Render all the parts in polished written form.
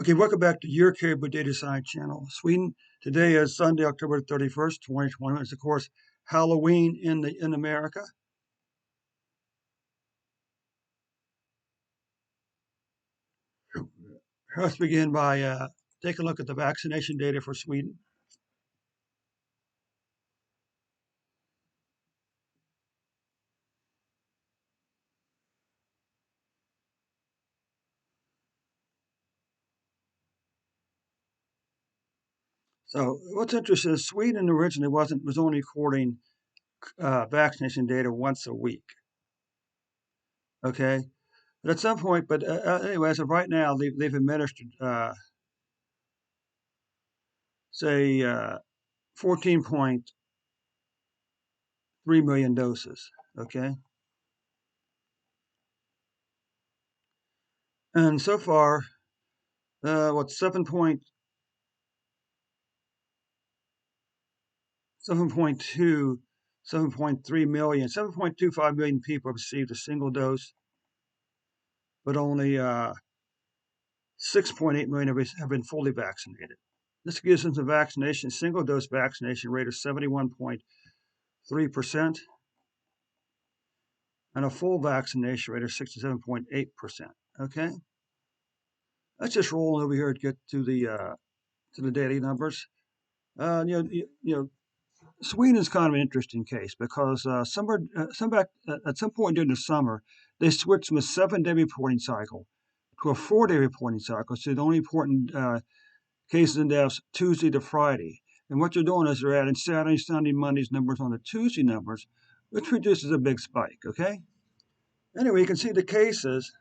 Okay, welcome back to your Caribou Data Science channel. Sweden, today is Sunday, October 31st, 2020. It's, of course, Halloween in America. Let's begin by taking a look at the vaccination data for Sweden. So what's interesting is Sweden originally was only recording vaccination data once a week. Okay, but at some point, anyway, as of right now, they've administered say 14.3 million doses. Okay, and so far, what 7.2, 7.3 million, 7.25 million people have received a single dose, but only 6.8 million have been fully vaccinated. This gives them a vaccination, single dose vaccination rate of 71.3% and a full vaccination rate of 67.8%. Okay, let's just roll over here and get to the daily numbers. Sweden is kind of an interesting case because at some point during the summer, they switched from a 7-day reporting cycle to a 4-day reporting cycle. So the only reporting cases and deaths Tuesday to Friday. And what they're doing is they're adding Saturday, Sunday, Monday's numbers on the Tuesday numbers, which produces a big spike. Okay. Anyway, you can see the cases.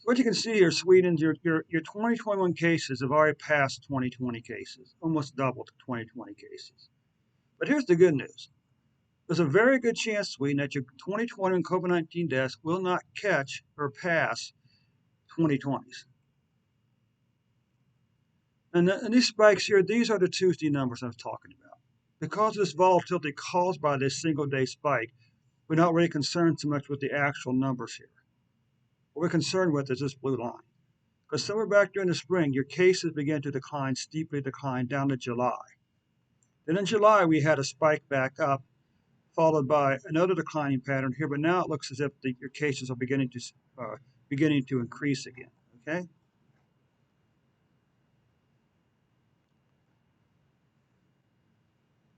What you can see here, Sweden's your 2021 cases have already passed 2020 cases, almost doubled 2020 cases. But here's the good news. There's a very good chance, Sweden, that your 2020 COVID-19 deaths will not catch or pass 2020s. And these spikes here, these are the Tuesday numbers I was talking about. Because of this volatility caused by this single day spike, we're not really concerned so much with the actual numbers here. What we're concerned with is this blue line. Because somewhere back during the spring, your cases began to decline, steeply decline down to July. Then in July, we had a spike back up, followed by another declining pattern here. But now it looks as if your cases are beginning to increase again. Okay.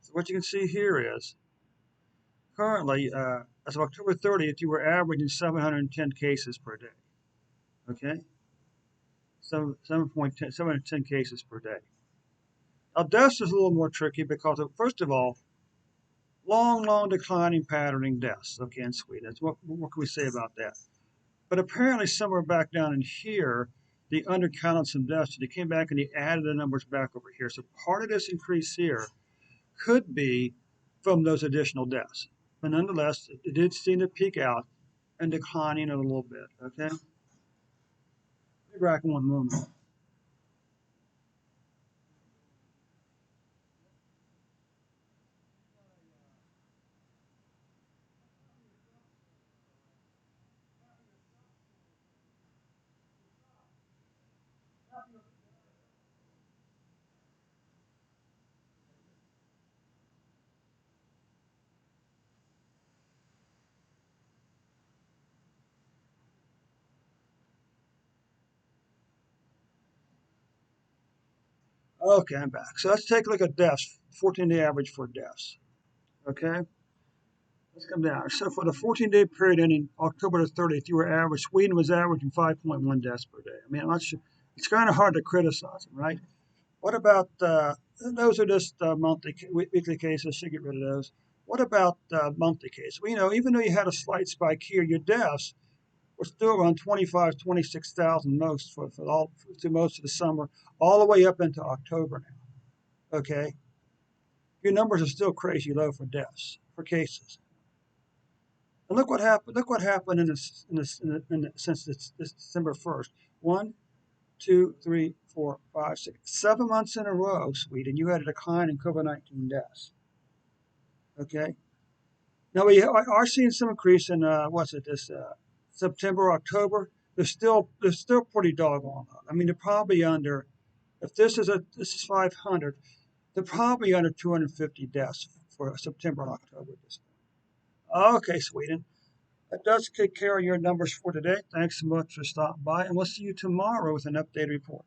So what you can see here is currently, as of October 30th, you were averaging 710 cases per day. Okay. 710 cases per day. Now, deaths is a little more tricky because, first of all, long declining patterning deaths. Okay, in Sweden. What can we say about that? But apparently, somewhere back down in here, they undercounted some deaths. So they came back and they added the numbers back over here. So part of this increase here could be from those additional deaths. But nonetheless, it did seem to peak out and declining a little bit. Okay, let me back one moment. Okay, I'm back. So let's take a look at deaths, 14-day average for deaths. Okay, let's come down. So for the 14-day period ending October the 30th, you were average. Sweden was averaging 5.1 deaths per day. I mean, I'm not sure, it's kind of hard to criticize them, right? What about those are just weekly cases? Should get rid of those. What about monthly cases? Well, even though you had a slight spike here, your deaths were still around 25, 26,000 most through most of the summer, all the way up into October now. Okay, your numbers are still crazy low for deaths, for cases. And look what happened. Look what happened since this December 1st. 1, 2, 3, 4, 5, 6, 7 months in a row, Sweden, you had a decline in COVID-19 deaths. Okay. Now we are seeing some increase in what's it this September, October. They're still pretty doggone low. I mean, they're probably under. If this is 500, they're probably under 250 deaths for September and October at this point. Okay, Sweden. That does take care of your numbers for today. Thanks so much for stopping by, and we'll see you tomorrow with an updated report.